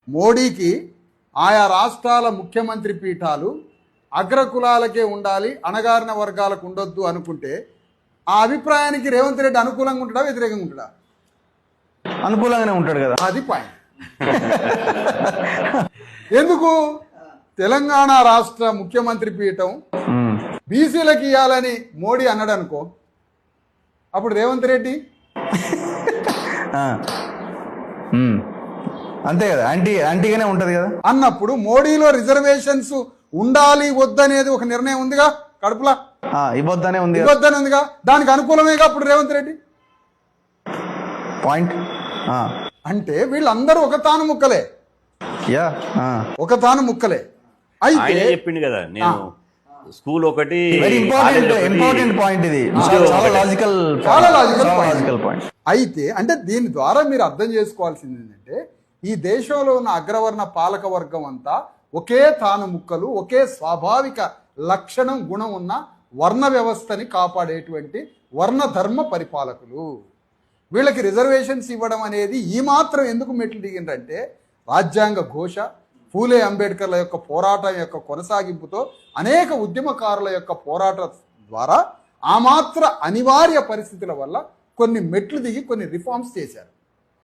మోడీకి ఆయా రాష్ట్రాల ముఖ్యమంత్రి పీఠాలు అగ్రకులాలకే ఉండాలి, అణగారిన వర్గాలకు ఉండొద్దు అనుకుంటే ఆ అభిప్రాయానికి రేవంత్ రెడ్డి అనుకూలంగా ఉంటాడా, వ్యతిరేకంగా ఉంటాడా? అనుకూలంగానే ఉంటాడు కదా. అది పాయింట్. ఎందుకు? తెలంగాణ రాష్ట్ర ముఖ్యమంత్రి పీఠం బీసీలకు ఇవ్వాలని మోడీ అన్నాడు అనుకో, అప్పుడు రేవంత్ రెడ్డి అంతే కదా, యాంటీగానే ఉంటది కదా. అన్నప్పుడు మోడీలో రిజర్వేషన్స్ ఉండాలి వద్దనేది ఒక నిర్ణయం ఉందిగా, కడుపులా ఇవ్వద్దనే ఉంది, ఇవ్వద్దని ఉందిగా, దానికి అనుకూలమేగా అప్పుడు రేవంత్ రెడ్డి. పాయింట్. అంటే వీళ్ళందరూ ఒక తాను ముక్కలే, ఒక తాను ముక్కలే. అయితే చెప్పిండు కదా, నేను స్కూల్ ఒకటి. వెరీ ఇంపార్టెంట్ పాయింట్ ఇది, చాలా లాజికల్ పాయింట్. అయితే అంటే దీని ద్వారా మీరు అర్థం చేసుకోవాల్సింది ఏంటంటే, ఈ దేశంలో ఉన్న అగ్రవర్ణ పాలక వర్గం అంతా ఒకే తాను ముక్కలు, ఒకే స్వాభావిక లక్షణం గుణం ఉన్న వర్ణ వ్యవస్థని కాపాడేటువంటి వర్ణధర్మ పరిపాలకులు. వీళ్ళకి రిజర్వేషన్స్ ఇవ్వడం అనేది ఈ మాత్రం ఎందుకు మెట్లు దిగిందంటే, రాజ్యాంగ ఘోష, ఫూలే అంబేద్కర్ల యొక్క పోరాటం యొక్క కొనసాగింపుతో అనేక ఉద్యమకారుల యొక్క పోరాటం ద్వారా ఆ మాత్ర అనివార్య పరిస్థితుల వల్ల కొన్ని మెట్లు దిగి కొన్ని రిఫార్మ్స్ చేశారు.